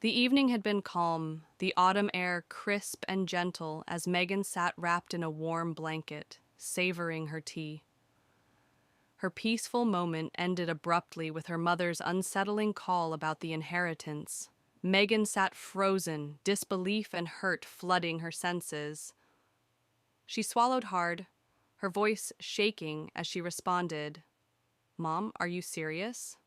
The evening had been calm, the autumn air crisp and gentle as Megan sat wrapped in a warm blanket, savoring her tea. Her peaceful moment ended abruptly with her mother's unsettling call about the inheritance. Megan sat frozen, disbelief and hurt flooding her senses. She swallowed hard, her voice shaking as she responded, "Mom, are you serious?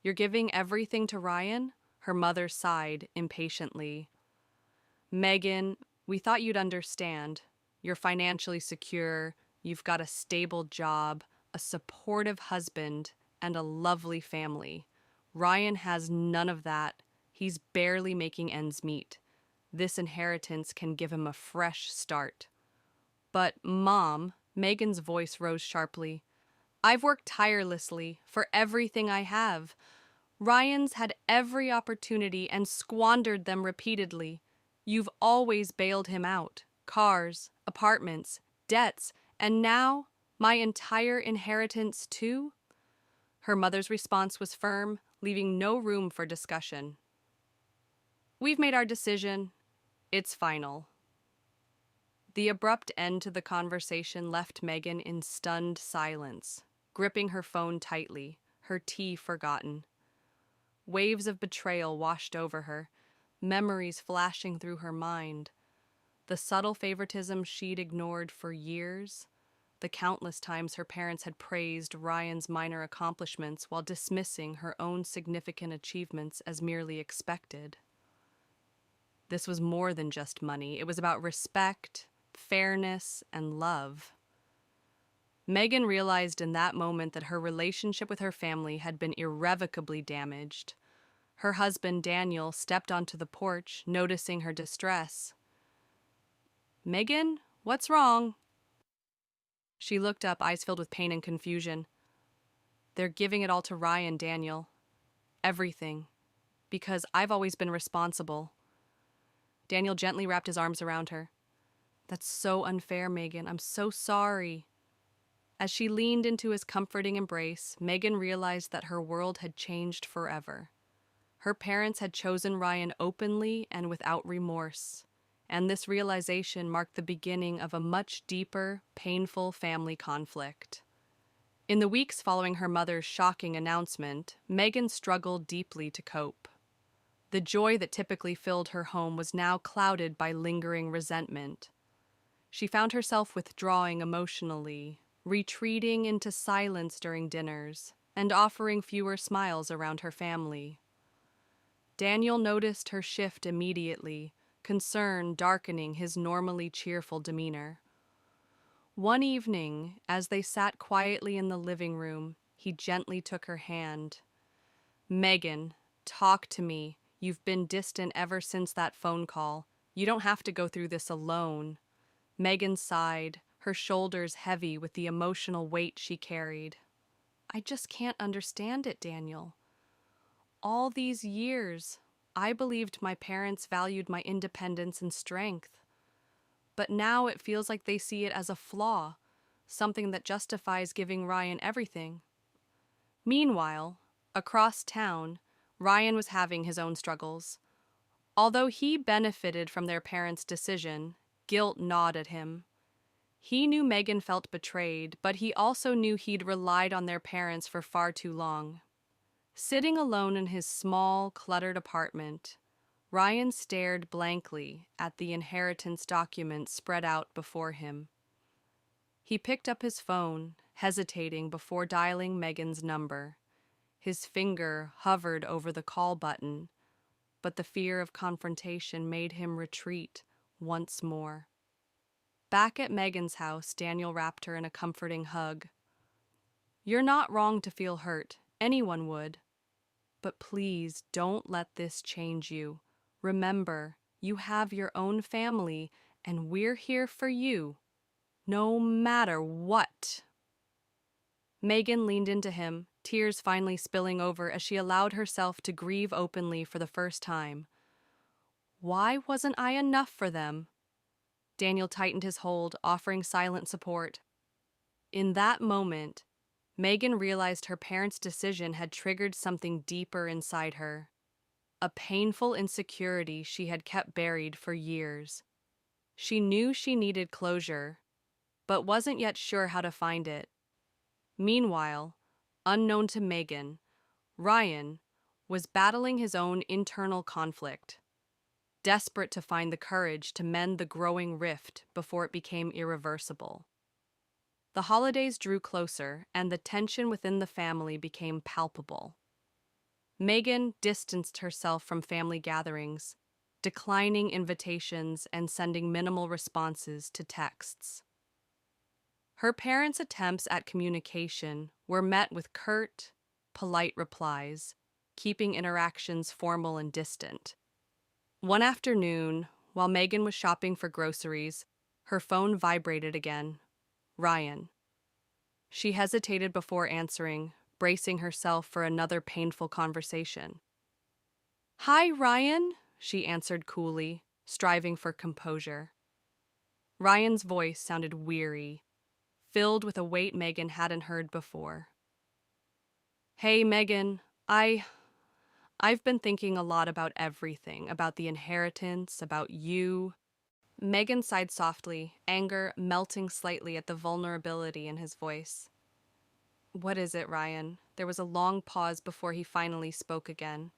You're giving everything to Ryan?" Her mother sighed impatiently. "Megan, we thought you'd understand. You're financially secure, you've got a stable job, a supportive husband, and a lovely family. Ryan has none of that. He's barely making ends meet. This inheritance can give him a fresh start." "But, Mom," Megan's voice rose sharply, "I've worked tirelessly for everything I have. Ryan's had every opportunity and squandered them repeatedly. You've always bailed him out. Cars, apartments, debts, and now my entire inheritance too?" Her mother's response was firm, leaving no room for discussion. "We've made our decision. It's final." The abrupt end to the conversation left Megan in stunned silence, gripping her phone tightly, her tea forgotten. Waves of betrayal washed over her, memories flashing through her mind. The subtle favoritism she'd ignored for years, the countless times her parents had praised Ryan's minor accomplishments while dismissing her own significant achievements as merely expected. This was more than just money. It was about respect, fairness, and love. Megan realized in that moment that her relationship with her family had been irrevocably damaged. Her husband, Daniel, stepped onto the porch, noticing her distress. "Megan, what's wrong?" She looked up, eyes filled with pain and confusion. "They're giving it all to Ryan, Daniel. Everything. Because I've always been responsible." Daniel gently wrapped his arms around her. "That's so unfair, Megan. I'm so sorry." As she leaned into his comforting embrace, Megan realized that her world had changed forever. Her parents had chosen Ryan openly and without remorse, and this realization marked the beginning of a much deeper, painful family conflict. In the weeks following her mother's shocking announcement, Megan struggled deeply to cope. The joy that typically filled her home was now clouded by lingering resentment. She found herself withdrawing emotionally, retreating into silence during dinners, and offering fewer smiles around her family. Daniel noticed her shift immediately, concern darkening his normally cheerful demeanor. One evening, as they sat quietly in the living room, he gently took her hand. "Megan, talk to me. You've been distant ever since that phone call. You don't have to go through this alone." Megan sighed, her shoulders heavy with the emotional weight she carried. "I just can't understand it, Daniel. All these years, I believed my parents valued my independence and strength. But now it feels like they see it as a flaw, something that justifies giving Ryan everything." Meanwhile, across town, Ryan was having his own struggles. Although he benefited from their parents' decision, guilt gnawed at him. He knew Megan felt betrayed, but he also knew he'd relied on their parents for far too long. Sitting alone in his small, cluttered apartment, Ryan stared blankly at the inheritance documents spread out before him. He picked up his phone, hesitating before dialing Megan's number. His finger hovered over the call button, but the fear of confrontation made him retreat once more. Back at Megan's house, Daniel wrapped her in a comforting hug. "You're not wrong to feel hurt. Anyone would. But please don't let this change you. Remember, you have your own family, and we're here for you, no matter what." Megan leaned into him, tears finally spilling over as she allowed herself to grieve openly for the first time. Why wasn't I enough for them? Daniel tightened his hold, offering silent support. In that moment, Megan realized her parents' decision had triggered something deeper inside her. a painful insecurity she had kept buried for years. She knew she needed closure, but wasn't yet sure how to find it. Meanwhile, unknown to Megan, Ryan was battling his own internal conflict, desperate to find the courage to mend the growing rift before it became irreversible. The holidays drew closer, and the tension within the family became palpable. Megan distanced herself from family gatherings, declining invitations and sending minimal responses to texts. Her parents' attempts at communication were met with curt, polite replies, keeping interactions formal and distant. One afternoon, while Megan was shopping for groceries, her phone vibrated again. Ryan. She hesitated before answering, bracing herself for another painful conversation. "Hi, Ryan," she answered coolly, striving for composure. Ryan's voice sounded weary, filled with a weight Megan hadn't heard before. "Hey, Megan, I've been thinking a lot about everything, about the inheritance, about you." Megan sighed softly, anger melting slightly at the vulnerability in his voice. "What is it, Ryan?" There was a long pause before he finally spoke again.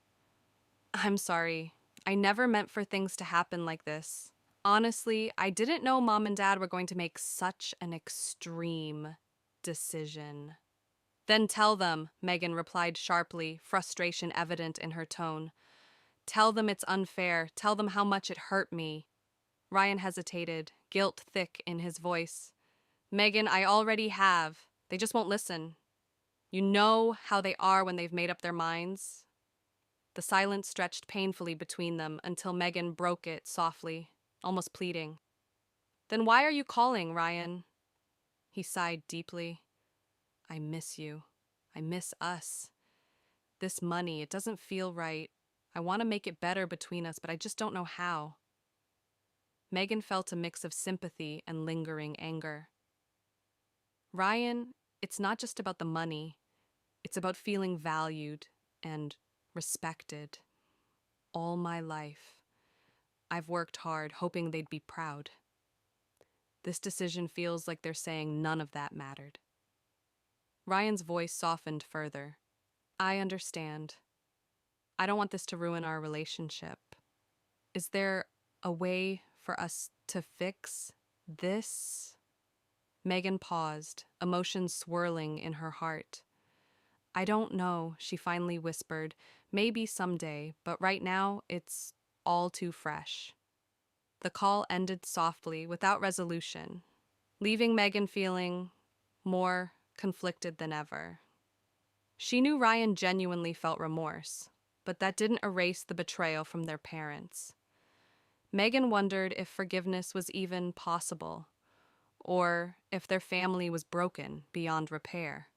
"I'm sorry. I never meant for things to happen like this. Honestly, I didn't know Mom and Dad were going to make such an extreme decision." "Then tell them," Megan replied sharply, frustration evident in her tone. "Tell them it's unfair. Tell them how much it hurt me." Ryan hesitated, guilt thick in his voice. "Megan, I already have. They just won't listen. You know how they are when they've made up their minds." The silence stretched painfully between them until Megan broke it softly, almost pleading. "Then why are you calling, Ryan?" He sighed deeply. "I miss you. I miss us. This money, it doesn't feel right. I want to make it better between us, but I just don't know how." Megan felt a mix of sympathy and lingering anger. "Ryan, it's not just about the money. It's about feeling valued and respected. All my life, I've worked hard, hoping they'd be proud. This decision feels like they're saying none of that mattered." Ryan's voice softened further. "I understand. I don't want this to ruin our relationship. Is there a way for us to fix this?" Megan paused, emotions swirling in her heart. "I don't know," she finally whispered. "Maybe someday, but right now it's all too fresh." The call ended softly, without resolution, leaving Megan feeling more conflicted than ever. She knew Ryan genuinely felt remorse, but that didn't erase the betrayal from their parents. Megan wondered if forgiveness was even possible, or if their family was broken beyond repair.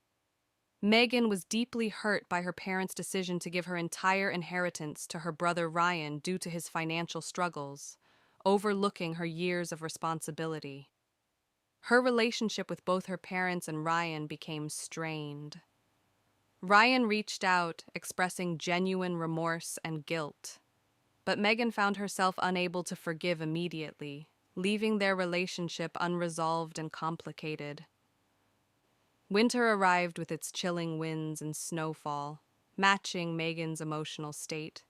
Megan was deeply hurt by her parents' decision to give her entire inheritance to her brother Ryan due to his financial struggles, overlooking her years of responsibility. Her relationship with both her parents and Ryan became strained. Ryan reached out, expressing genuine remorse and guilt, but Megan found herself unable to forgive immediately, leaving their relationship unresolved and complicated. Winter arrived with its chilling winds and snowfall, matching Megan's emotional state.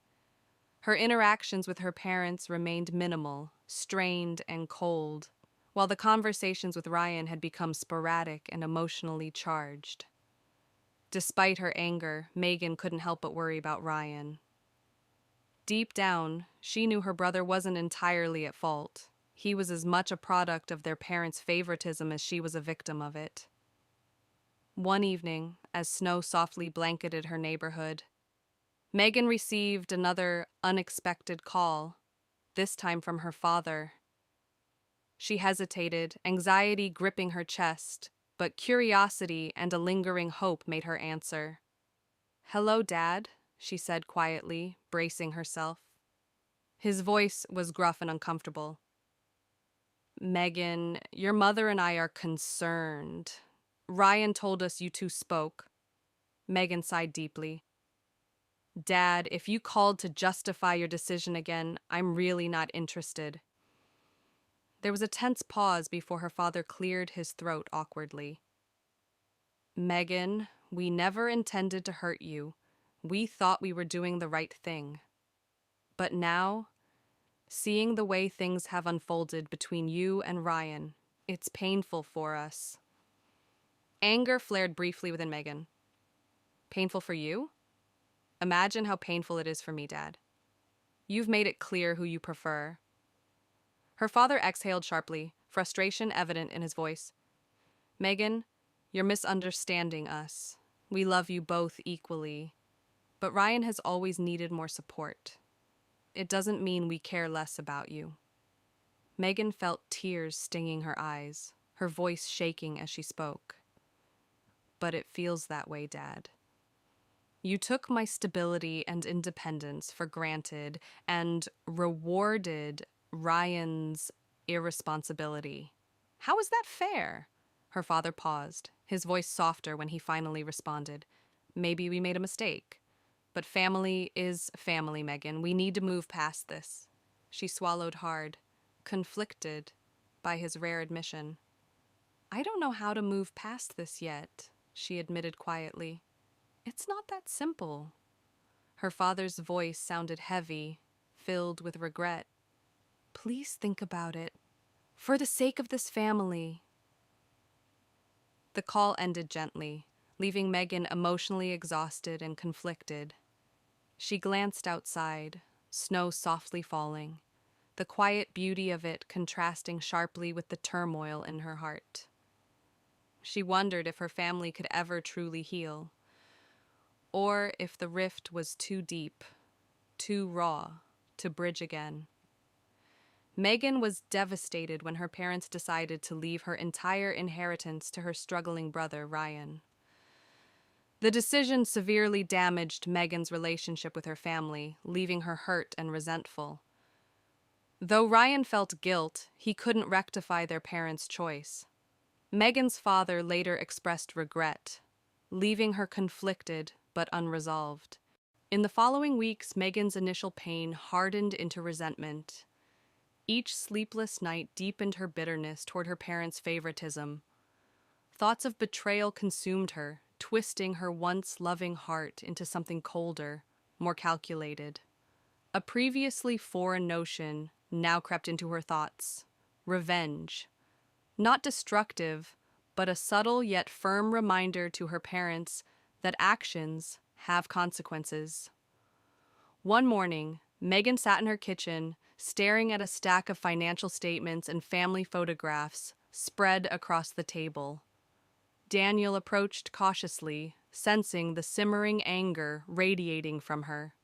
Her interactions with her parents remained minimal, strained and cold, while the conversations with Ryan had become sporadic and emotionally charged. Despite her anger, Megan couldn't help but worry about Ryan. Deep down, she knew her brother wasn't entirely at fault. He was as much a product of their parents' favoritism as she was a victim of it. One evening, as snow softly blanketed her neighborhood, Megan received another unexpected call, this time from her father. She hesitated, anxiety gripping her chest, but curiosity and a lingering hope made her answer. "Hello, Dad," she said quietly, bracing herself. His voice was gruff and uncomfortable. "Megan, your mother and I are concerned. Ryan told us you two spoke." Megan sighed deeply. Dad, if you called to justify your decision again, I'm really not interested. There was a tense pause before her father cleared his throat awkwardly. Megan, we never intended to hurt you. We thought we were doing the right thing. But now, seeing the way things have unfolded between you and Ryan, it's painful for us. Anger flared briefly within Megan. Painful for you? Imagine how painful it is for me, Dad. You've made it clear who you prefer. Her father exhaled sharply, frustration evident in his voice. Megan, you're misunderstanding us. We love you both equally. But Ryan has always needed more support. It doesn't mean we care less about you. Megan felt tears stinging her eyes, her voice shaking as she spoke. But it feels that way, Dad. You took my stability and independence for granted and rewarded Ryan's irresponsibility. How is that fair? Her father paused, his voice softer when he finally responded. Maybe we made a mistake. But family is family, Megan. We need to move past this. She swallowed hard, conflicted by his rare admission. I don't know how to move past this yet, she admitted quietly. It's not that simple. Her father's voice sounded heavy, filled with regret. Please think about it. For the sake of this family. The call ended gently, leaving Megan emotionally exhausted and conflicted. She glanced outside, snow softly falling, the quiet beauty of it contrasting sharply with the turmoil in her heart. She wondered if her family could ever truly heal, or if the rift was too deep, too raw, to bridge again. Megan was devastated when her parents decided to leave her entire inheritance to her struggling brother, Ryan. The decision severely damaged Megan's relationship with her family, leaving her hurt and resentful. Though Ryan felt guilt, he couldn't rectify their parents' choice. Megan's father later expressed regret, leaving her conflicted but unresolved. In the following weeks, Megan's initial pain hardened into resentment. Each sleepless night deepened her bitterness toward her parents' favoritism. Thoughts of betrayal consumed her, twisting her once loving heart into something colder, more calculated. A previously foreign notion now crept into her thoughts: revenge. Not destructive, but a subtle yet firm reminder to her parents that actions have consequences. One morning, Megan sat in her kitchen, staring at a stack of financial statements and family photographs spread across the table. Daniel approached cautiously, sensing the simmering anger radiating from her.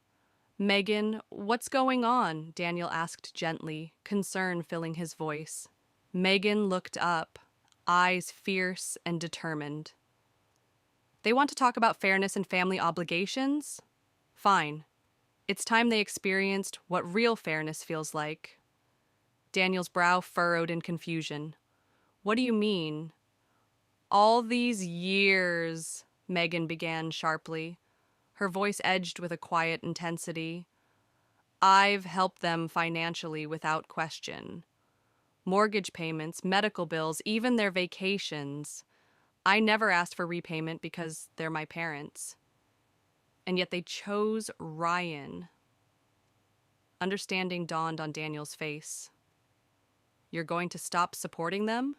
Megan, what's going on? Daniel asked gently, concern filling his voice. Megan looked up, eyes fierce and determined. They want to talk about fairness and family obligations? Fine. It's time they experienced what real fairness feels like. Daniel's brow furrowed in confusion. What do you mean? All these years, Megan began sharply, her voice edged with a quiet intensity. I've helped them financially without question. Mortgage payments, medical bills, even their vacations. I never asked for repayment because they're my parents. And yet they chose Ryan. Understanding dawned on Daniel's face. You're going to stop supporting them?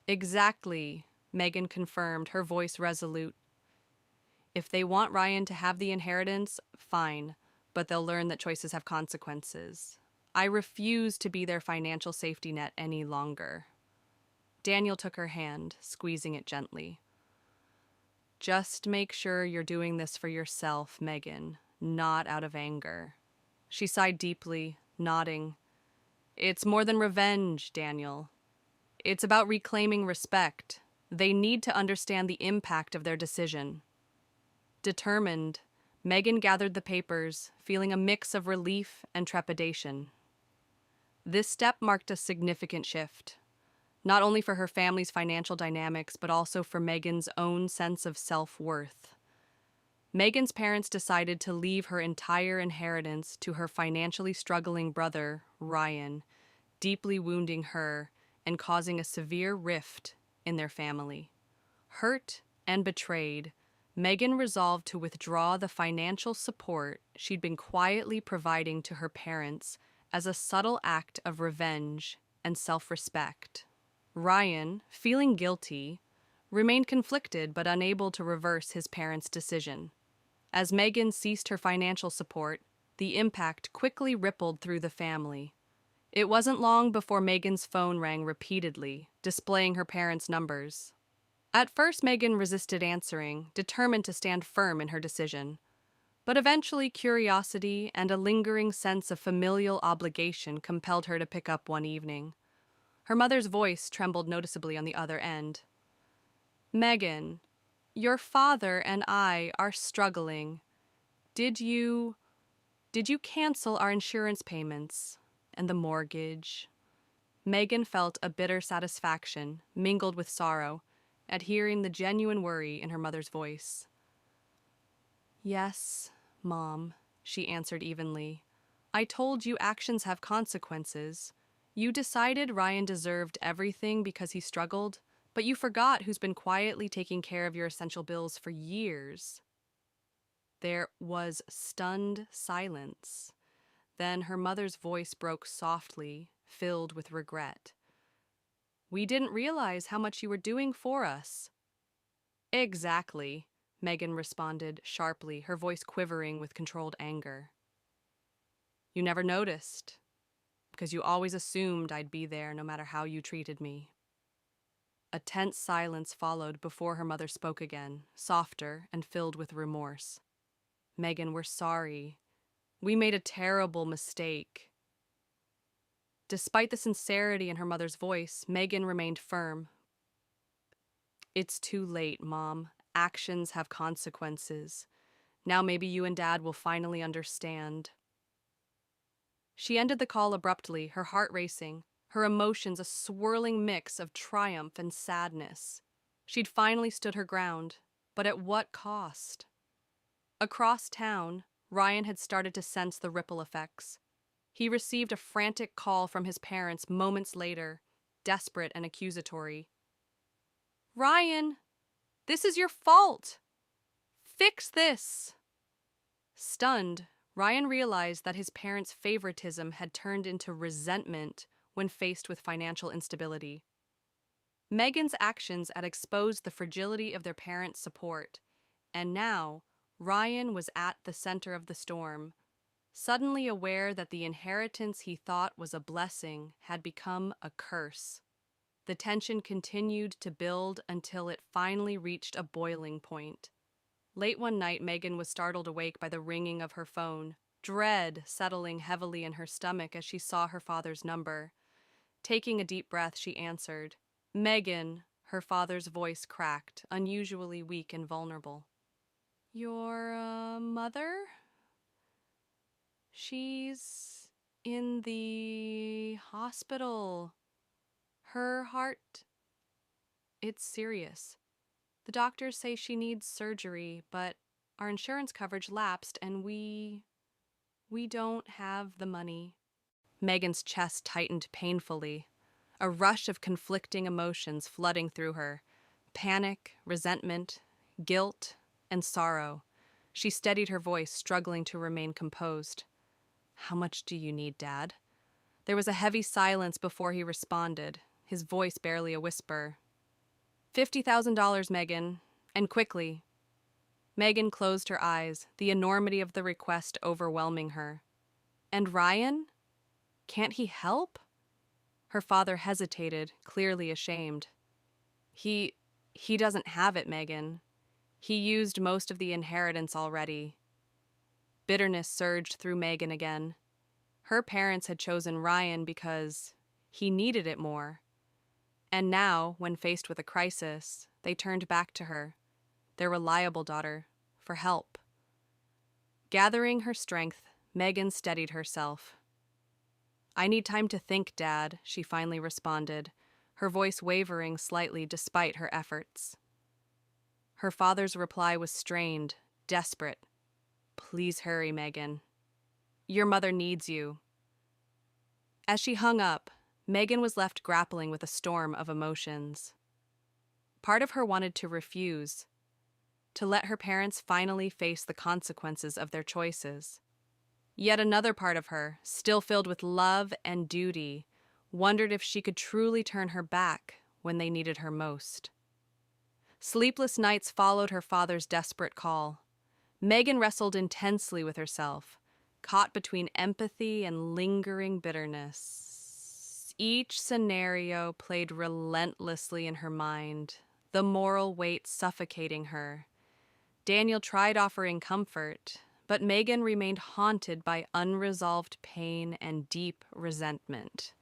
Exactly, Megan confirmed, her voice resolute. If they want Ryan to have the inheritance, fine, but they'll learn that choices have consequences. I refuse to be their financial safety net any longer. Daniel took her hand, squeezing it gently. Just make sure you're doing this for yourself, Megan, not out of anger. She sighed deeply, nodding. It's more than revenge, Daniel. It's about reclaiming respect. They need to understand the impact of their decision. Determined, Megan gathered the papers, feeling a mix of relief and trepidation. This step marked a significant shift, not only for her family's financial dynamics, but also for Megan's own sense of self-worth. Megan's parents decided to leave her entire inheritance to her financially struggling brother, Ryan, deeply wounding her and causing a severe rift in their family. Hurt and betrayed, Megan resolved to withdraw the financial support she'd been quietly providing to her parents as a subtle act of revenge and self-respect. Ryan, feeling guilty, remained conflicted but unable to reverse his parents' decision. As Megan ceased her financial support, the impact quickly rippled through the family. It wasn't long before Megan's phone rang repeatedly, displaying her parents' numbers. At first, Megan resisted answering, determined to stand firm in her decision. But eventually, curiosity and a lingering sense of familial obligation compelled her to pick up one evening. Her mother's voice trembled noticeably on the other end. "Megan, your father and I are struggling. Did you cancel our insurance payments and the mortgage?" Megan felt a bitter satisfaction, mingled with sorrow, at hearing the genuine worry in her mother's voice. "Yes, Mom," she answered evenly. "I told you actions have consequences. You decided Ryan deserved everything because he struggled, but you forgot who's been quietly taking care of your essential bills for years." There was stunned silence. Then her mother's voice broke softly, filled with regret. "We didn't realize how much you were doing for us." "Exactly," Megan responded sharply, her voice quivering with controlled anger. "You never noticed, because you always assumed I'd be there no matter how you treated me." A tense silence followed before her mother spoke again, softer and filled with remorse. "Megan, we're sorry. We made a terrible mistake." Despite the sincerity in her mother's voice, Megan remained firm. "It's too late, Mom. Actions have consequences. Now maybe you and Dad will finally understand." She ended the call abruptly, her heart racing, her emotions a swirling mix of triumph and sadness. She'd finally stood her ground, but at what cost? Across town, Ryan had started to sense the ripple effects. He received a frantic call from his parents moments later, desperate and accusatory. "Ryan, this is your fault. Fix this." Stunned, Ryan realized that his parents' favoritism had turned into resentment when faced with financial instability. Megan's actions had exposed the fragility of their parents' support, and now Ryan was at the center of the storm, suddenly aware that the inheritance he thought was a blessing had become a curse. The tension continued to build until it finally reached a boiling point. Late one night, Megan was startled awake by the ringing of her phone, dread settling heavily in her stomach as she saw her father's number. Taking a deep breath, she answered. "Megan," her father's voice cracked, unusually weak and vulnerable. "Your, mother? She's in the hospital. Her heart... It's serious. The doctors say she needs surgery, but our insurance coverage lapsed and we don't have the money." Megan's chest tightened painfully, a rush of conflicting emotions flooding through her. Panic, resentment, guilt, and sorrow. She steadied her voice, struggling to remain composed. "How much do you need, Dad?" There was a heavy silence before he responded, his voice barely a whisper. $50,000, Megan, and quickly." Megan closed her eyes, the enormity of the request overwhelming her. "And Ryan? Can't he help?" Her father hesitated, clearly ashamed. He doesn't have it, Megan. He used most of the inheritance already." Bitterness surged through Megan again. Her parents had chosen Ryan because he needed it more. And now, when faced with a crisis, they turned back to her, their reliable daughter, for help. Gathering her strength, Megan steadied herself. "I need time to think, Dad," she finally responded, her voice wavering slightly despite her efforts. Her father's reply was strained, desperate. Please hurry, Megan. Your mother needs you. As she hung up, Megan was left grappling with a storm of emotions. Part of her wanted to refuse, to let her parents finally face the consequences of their choices. Yet another part of her, still filled with love and duty, wondered if she could truly turn her back when they needed her most. Sleepless nights followed her father's desperate call. Megan wrestled intensely with herself, caught between empathy and lingering bitterness. Each scenario played relentlessly in her mind, the moral weight suffocating her. Daniel tried offering comfort, but Megan remained haunted by unresolved pain and deep resentment.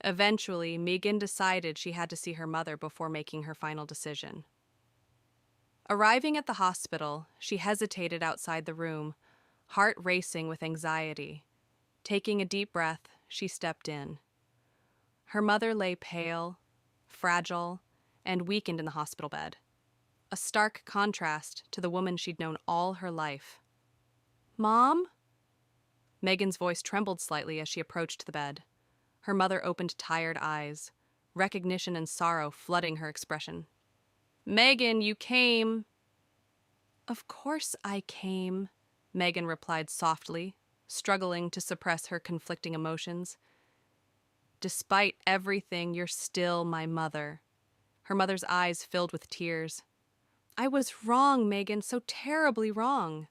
Eventually, Megan decided she had to see her mother before making her final decision. Arriving at the hospital, she hesitated outside the room, heart racing with anxiety. Taking a deep breath, she stepped in. Her mother lay pale, fragile, and weakened in the hospital bed, a stark contrast to the woman she'd known all her life. "Mom?" Megan's voice trembled slightly as she approached the bed. Her mother opened tired eyes, recognition and sorrow flooding her expression. "Megan, you came." "Of course I came," Megan replied softly, struggling to suppress her conflicting emotions. "Despite everything, you're still my mother." Her mother's eyes filled with tears. "I was wrong, Megan, so terribly wrong.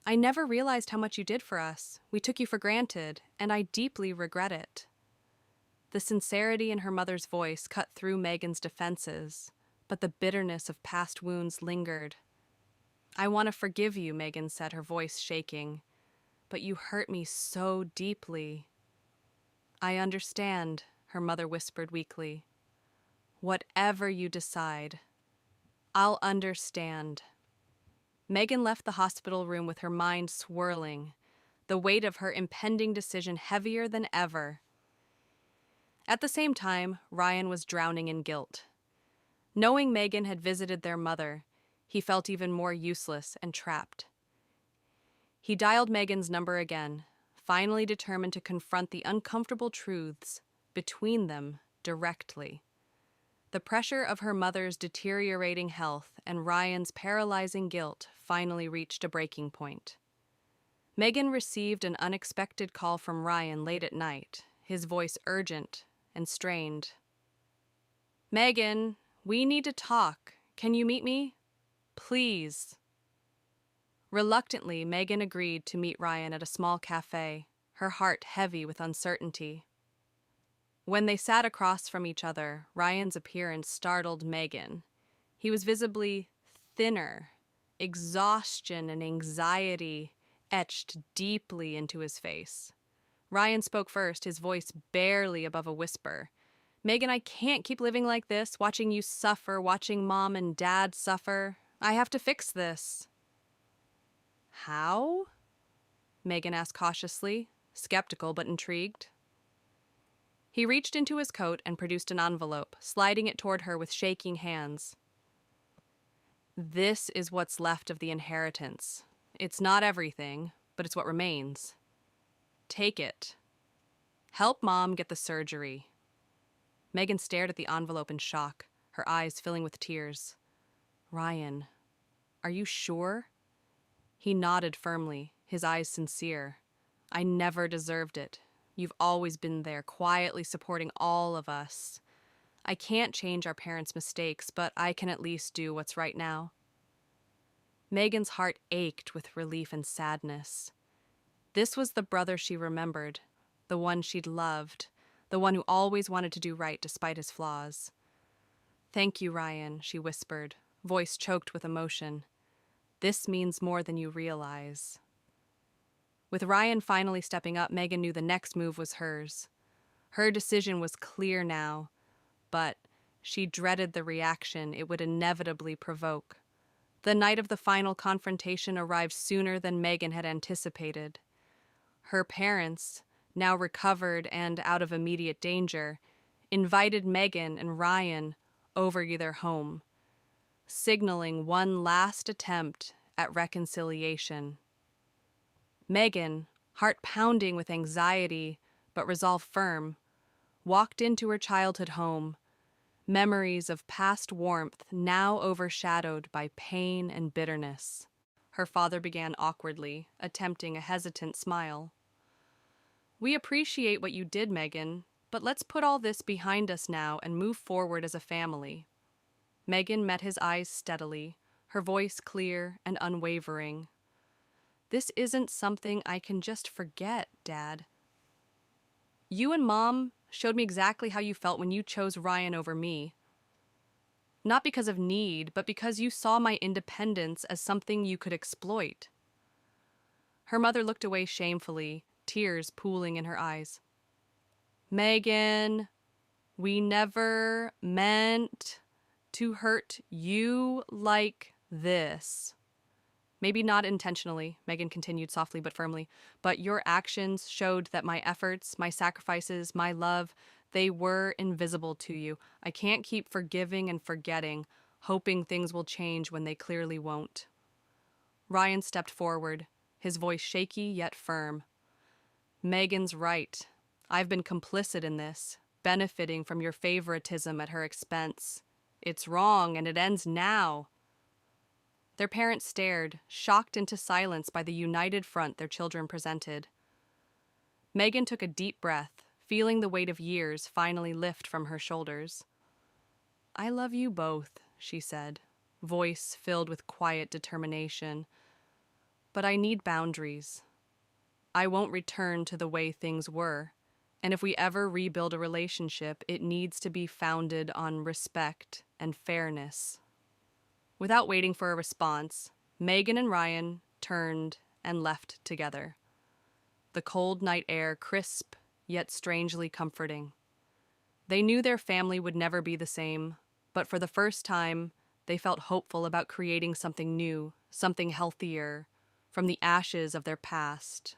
I never realized how much you did for us. We took you for granted, and I deeply regret it." The sincerity in her mother's voice cut through Megan's defenses, but the bitterness of past wounds lingered. "I want to forgive you," Megan said, her voice shaking, "but you hurt me so deeply." "I understand," her mother whispered weakly. "Whatever you decide, I'll understand." Megan left the hospital room with her mind swirling, the weight of her impending decision heavier than ever. At the same time, Ryan was drowning in guilt. Knowing Megan had visited their mother, he felt even more useless and trapped. He dialed Megan's number again, finally determined to confront the uncomfortable truths between them directly. The pressure of her mother's deteriorating health and Ryan's paralyzing guilt finally reached a breaking point. Megan received an unexpected call from Ryan late at night, his voice urgent and strained. "Megan, we need to talk. Can you meet me? Please." Reluctantly, Megan agreed to meet Ryan at a small cafe, her heart heavy with uncertainty. When they sat across from each other, Ryan's appearance startled Megan. He was visibly thinner, exhaustion and anxiety etched deeply into his face. Ryan spoke first, his voice barely above a whisper. "Megan, I can't keep living like this, watching you suffer, watching Mom and Dad suffer. I have to fix this." "How?" Megan asked cautiously, skeptical but intrigued. He reached into his coat and produced an envelope, sliding it toward her with shaking hands. "This is what's left of the inheritance. It's not everything, but it's what remains. Take it. Help Mom get the surgery." Megan stared at the envelope in shock, her eyes filling with tears. "Ryan, are you sure?" He nodded firmly, his eyes sincere. "I never deserved it. You've always been there, quietly supporting all of us. I can't change our parents' mistakes, but I can at least do what's right now." Megan's heart ached with relief and sadness. This was the brother she remembered, the one she'd loved, the one who always wanted to do right despite his flaws. "Thank you, Ryan," she whispered, voice choked with emotion. "This means more than you realize." With Ryan finally stepping up, Megan knew the next move was hers. Her decision was clear now, but she dreaded the reaction it would inevitably provoke. The night of the final confrontation arrived sooner than Megan had anticipated. Her parents, now recovered and out of immediate danger, invited Megan and Ryan over to their home, signaling one last attempt at reconciliation. Megan, heart pounding with anxiety but resolve firm, walked into her childhood home, memories of past warmth now overshadowed by pain and bitterness. Her father began awkwardly, attempting a hesitant smile. "We appreciate what you did, Megan, but let's put all this behind us now and move forward as a family." Megan met his eyes steadily, her voice clear and unwavering. "This isn't something I can just forget, Dad. You and Mom showed me exactly how you felt when you chose Ryan over me. Not because of need, but because you saw my independence as something you could exploit." Her mother looked away shamefully, tears pooling in her eyes. "Megan, we never meant to hurt you like this." "Maybe not intentionally," Megan continued softly but firmly, "but your actions showed that my efforts, my sacrifices, my love, they were invisible to you. I can't keep forgiving and forgetting, hoping things will change when they clearly won't." Ryan stepped forward, his voice shaky yet firm. "Megan's right. I've been complicit in this, benefiting from your favoritism at her expense. It's wrong, and it ends now." Their parents stared, shocked into silence by the united front their children presented. Megan took a deep breath, feeling the weight of years finally lift from her shoulders. "I love you both," she said, voice filled with quiet determination. "But I need boundaries. I won't return to the way things were, and if we ever rebuild a relationship, it needs to be founded on respect and fairness." Without waiting for a response, Megan and Ryan turned and left together. The cold night air crisp, yet strangely comforting. They knew their family would never be the same, but for the first time, they felt hopeful about creating something new, something healthier, from the ashes of their past.